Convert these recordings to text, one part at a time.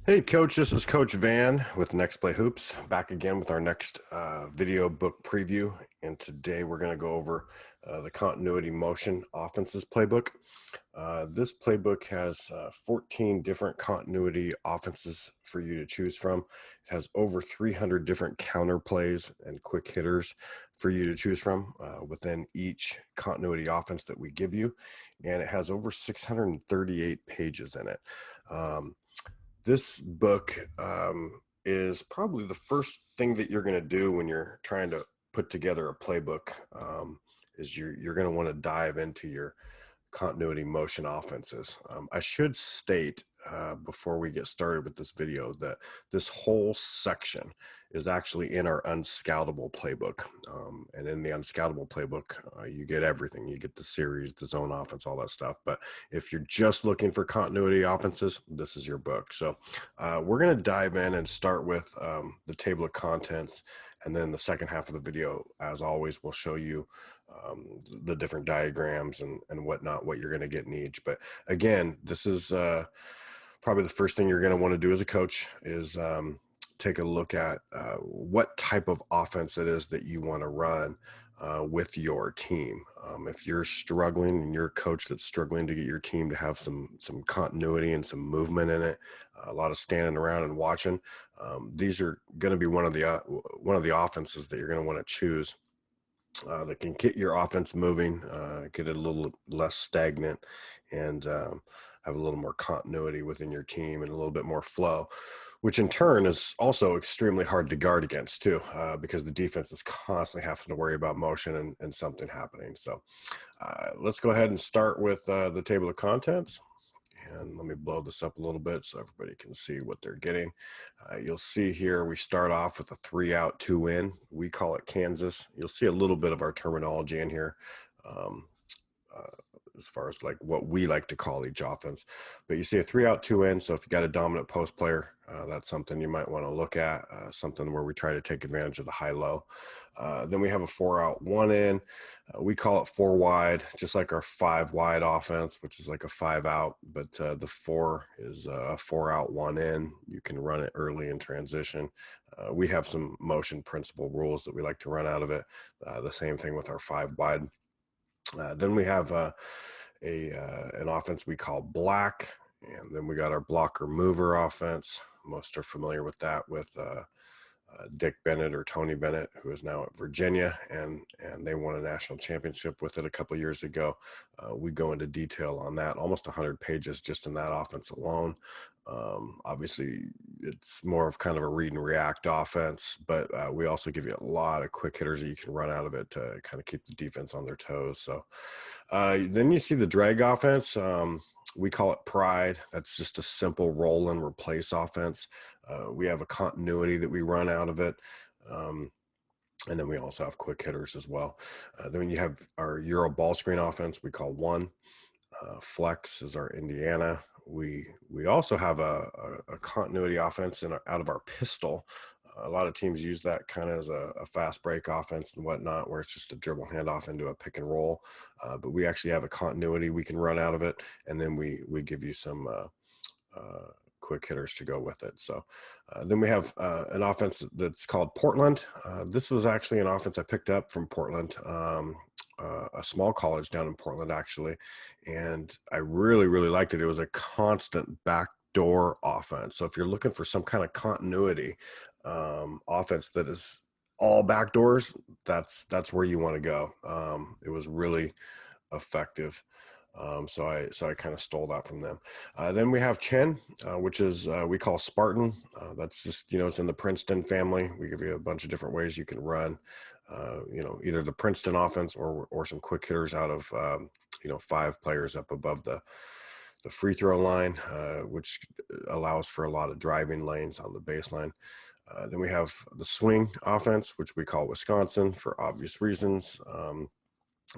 Hey, Coach, this is Coach Van with Next Play Hoops, back again with our next video book preview. And today we're going to go over the Continuity Motion Offenses Playbook. This playbook has 14 different continuity offenses for you to choose from. It has over 300 different counterplays and quick hitters for you to choose from within each continuity offense that we give you. And it has over 638 pages in it. This book is probably the first thing that you're going to do when you're trying to put together a playbook. Is you're going to want to dive into your continuity motion offenses. I should state before we get started with this video that this whole section is actually in our unscoutable playbook. And in the unscoutable playbook, you get everything. You get the series, the zone offense, all that stuff. But if you're just looking for continuity offenses, this is your book. So we're going to dive in and start with the table of contents. And then the second half of the video, as always, will show you the different diagrams and whatnot, what you're going to get in each. But again, this is probably the first thing you're going to want to do as a coach is take a look at what type of offense it is that you want to run with your team. If you're struggling and you're a coach that's struggling to get your team to have some continuity and some movement in it, a lot of standing around and watching, these are going to be one of the offenses that you're going to want to choose that can get your offense moving, get it a little less stagnant, and have a little more continuity within your team and a little bit more flow, which in turn is also extremely hard to guard against too, because the defense is constantly having to worry about motion and something happening. So let's go ahead and start with the table of contents. And let me blow this up a little bit so everybody can see what they're getting. You'll see here we start off with a 3-out, 2-in. We call it Kansas. You'll see a little bit of our terminology in here um, as far as like what we like to call each offense. But you see a 3-out, 2-in. So if you got a dominant post player, that's something you might want to look at, something where we try to take advantage of the high-low. Then we have a 4-out, 1-in. We call it 4 wide, just like our 5 wide offense, which is like a 5-out, but the 4 is a 4-out, 1-in. You can run it early in transition. We have some motion principle rules that we like to run out of it. The same thing with our 5 wide. Then we have an offense we call black, and then we got our blocker mover offense. Most are familiar with that with Dick Bennett or Tony Bennett, who is now at Virginia, and they won a national championship with it a couple of years ago. We go into detail on that, almost 100 pages just in that offense alone. Obviously, it's more of kind of a read and react offense, but we also give you a lot of quick hitters that you can run out of it to kind of keep the defense on their toes. So then you see the drag offense. We call it pride. That's just a simple roll and replace offense. We have a continuity that we run out of it. And then we also have quick hitters as well. Then you have our Euro ball screen offense. We call one. Flex is our Indiana. We also have a continuity offense out of our pistol. A lot of teams use that kind of as a fast break offense and whatnot, where it's just a dribble handoff into a pick and roll. But we actually have a continuity we can run out of it, and then we give you some quick hitters to go with it. So then we have an offense that's called Portland. This was actually an offense I picked up from Portland. A small college down in Portland, actually. And I really, really liked it. It was a constant backdoor offense. So if you're looking for some kind of continuity offense that is all backdoors, that's where you want to go. It was really effective. So I kind of stole that from them. Then we have Chen, which is we call Spartan. That's just, it's in the Princeton family. We give you a bunch of different ways you can run, either the Princeton offense or some quick hitters out of 5 players up above the free throw line, which allows for a lot of driving lanes on the baseline. Then we have the swing offense, which we call Wisconsin for obvious reasons.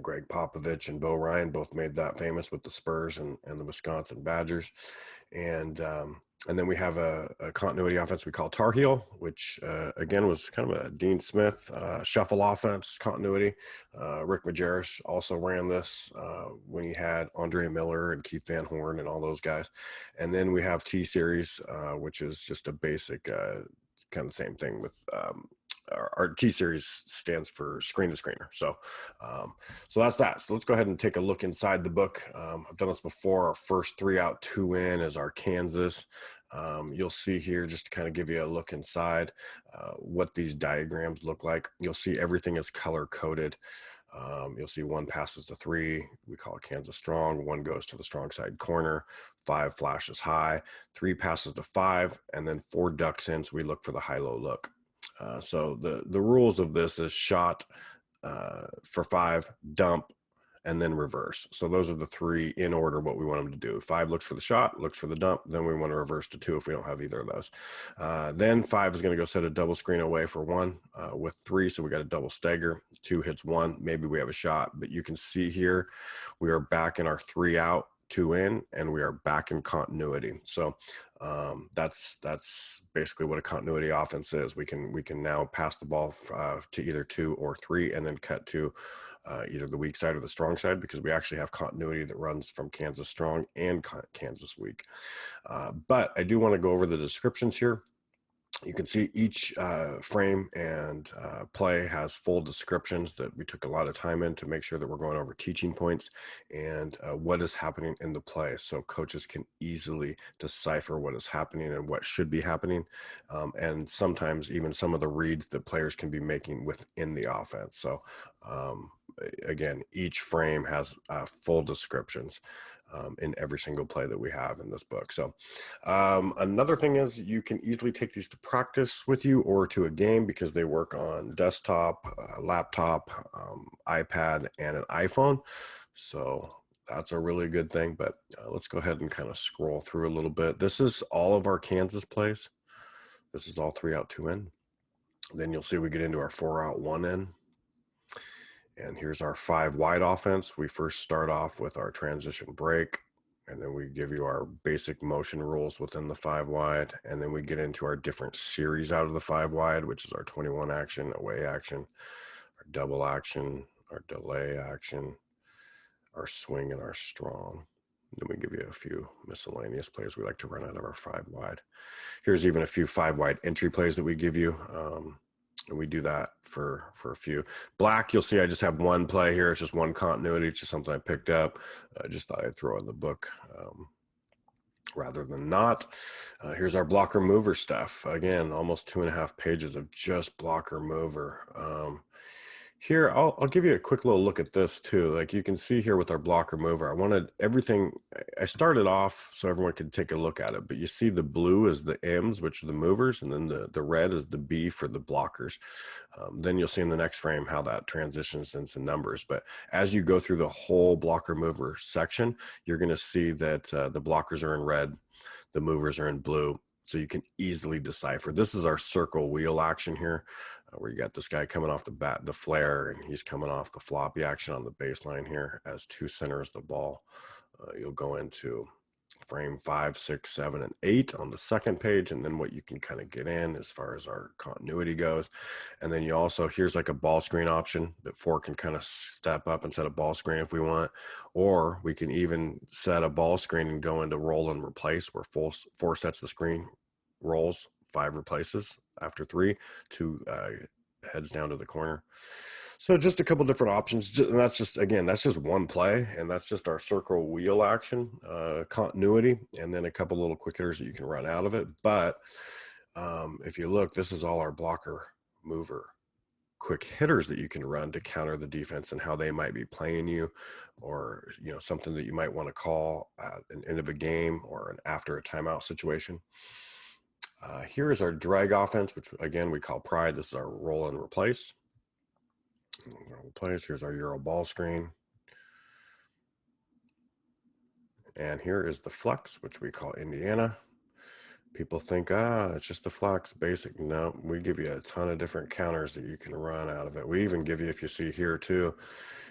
Greg Popovich and Bo Ryan both made that famous with the Spurs and the Wisconsin Badgers. And And then we have a continuity offense we call Tar Heel, which again was kind of a Dean Smith shuffle offense continuity. Rick Majerus also ran this when he had Andre Miller and Keith Van Horn and all those guys. And then we have T Series, which is just a basic kind of same thing with our T Series stands for screen to screener. So that's that. So let's go ahead and take a look inside the book. I've done this before. Our first 3 out, 2 in is our Kansas. You'll see here, just to kind of give you a look inside what these diagrams look like. You'll see everything is color coded. You'll see 1 passes to 3. We call it Kansas strong. 1 goes to the strong side corner. 5 flashes high. 3 passes to 5, and then 4 ducks in. So we look for the high-low look. So the rules of this is shot for 5, dump, and then reverse. So those are the 3 in order what we want them to do. 5 looks for the shot, looks for the dump, then we want to reverse to 2 if we don't have either of those. Then 5 is going to go set a double screen away for 1 with 3, so we got a double stagger. 2 hits 1, maybe we have a shot, but you can see here we are back in our 3 out, 2 in, and we are back in continuity. So that's basically what a continuity offense is. We can now pass the ball to either 2 or 3, and then cut to either the weak side or the strong side, because we actually have continuity that runs from Kansas strong and Kansas weak. But I do want to go over the descriptions here. You can see each frame and play has full descriptions that we took a lot of time in to make sure that we're going over teaching points and what is happening in the play, so coaches can easily decipher what is happening and what should be happening, and sometimes even some of the reads that players can be making within the offense. So again, each frame has full descriptions in every single play that we have in this book. So another thing is you can easily take these to practice with you or to a game, because they work on desktop, laptop, iPad, and an iPhone. So that's a really good thing. But let's go ahead and kind of scroll through a little bit. This is all of our Kansas plays. This is all 3 out, 2 in. Then you'll see we get into our 4 out, 1 in. And here's our 5 wide offense. We first start off with our transition break, and then we give you our basic motion rules within the 5 wide. And then we get into our different series out of the 5 wide, which is our 21 action, away action, our double action, our delay action, our swing, and our strong. Then we give you a few miscellaneous plays we like to run out of our 5 wide. Here's even a few 5 wide entry plays that we give you. And we do that for a few. Black, you'll see I just have 1 play here. It's just 1 continuity. It's just something I picked up. I just thought I'd throw in the book rather than not. Here's our blocker mover stuff. Again, almost 2.5 pages of just blocker mover. Here, I'll give you a quick little look at this too. Like you can see here with our blocker mover, I wanted everything. I started off so everyone could take a look at it, but you see the blue is the M's, which are the movers, and then the red is the B for the blockers. Then you'll see in the next frame how that transitions into numbers. But as you go through the whole blocker mover section, you're going to see that the blockers are in red, the movers are in blue. So you can easily decipher. This is our circle wheel action here, where you got this guy coming off the flare, and he's coming off the floppy action on the baseline here as 2 centers the ball. You'll go into frame 5, 6, 7, and 8 on the second page, and then what you can kind of get in as far as our continuity goes. And then you also, here's like a ball screen option that 4 can kind of step up and set a ball screen if we want, or we can even set a ball screen and go into roll and replace, where 4 sets the screen, rolls, 5 replaces after 3, 2 heads down to the corner. So just a couple different options, and that's just, again, that's just 1 play, and that's just our circle wheel action, continuity, and then a couple little quick hitters that you can run out of it. But if you look, this is all our blocker mover quick hitters that you can run to counter the defense and how they might be playing you, or something that you might want to call at an end of a game or an after a timeout situation. Here is our drag offense, which again we call pride. This is our roll and replace. Here's our Euro ball screen. And here is the flex, which we call Indiana. People think, it's just the flex basic. No, we give you a ton of different counters that you can run out of it. We even give you, if you see here too,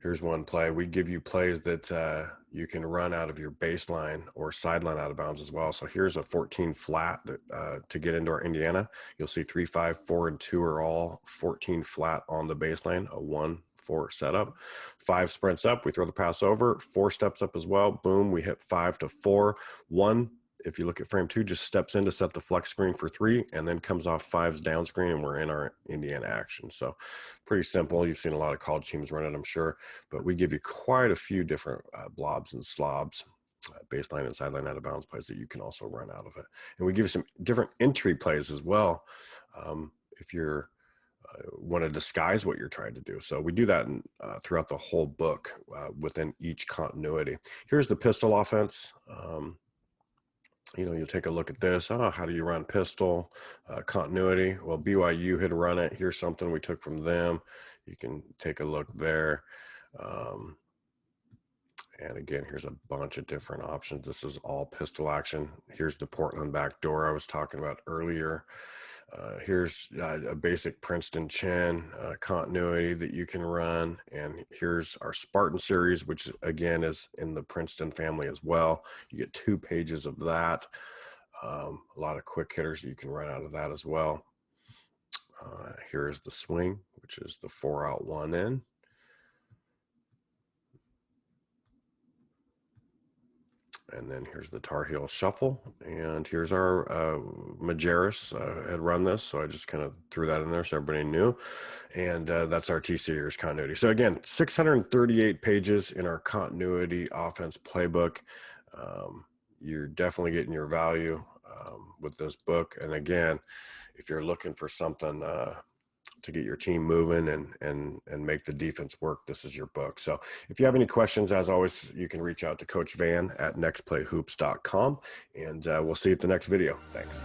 here's one play. We give you plays that you can run out of your baseline or sideline out of bounds as well. So here's a 14 flat that, to get into our Indiana. You'll see 3, 5, 4, and 2 are all 14 flat on the baseline, a 1, 4 setup. 5 sprints up, we throw the pass over. 4 steps up as well. Boom, we hit 5 to 4. 1, if you look at frame 2, just steps in to set the flex screen for 3, and then comes off 5's down screen, and we're in our Indiana action. So pretty simple. You've seen a lot of college teams run it, I'm sure, but we give you quite a few different blobs and slobs, baseline and sideline out of bounds plays that you can also run out of it. And we give you some different entry plays as well. If you're want to disguise what you're trying to do. So we do that throughout the whole book within each continuity. Here's the pistol offense. You'll take a look at this. How do you run pistol continuity? Well, BYU had run it. Here's something we took from them. You can take a look there. And again, here's a bunch of different options. This is all pistol action. Here's the Portland backdoor I was talking about earlier. Here's a basic Princeton chin continuity that you can run. And here's our Spartan series, which again is in the Princeton family as well. You get 2 pages of that. A lot of quick hitters that you can run out of that as well. Here is the swing, which is the 4 out, 1 in. And then here's the Tar Heel shuffle. And here's our Majerus had run this. So I just kind of threw that in there so everybody knew. And that's our T-Series continuity. So again, 638 pages in our continuity offense playbook. You're definitely getting your value with this book. And again, if you're looking for something to get your team moving and make the defense work, this is your book. So if you have any questions, as always, you can reach out to Coach Van at nextplayhoops.com, and we'll see you at the next video. Thanks.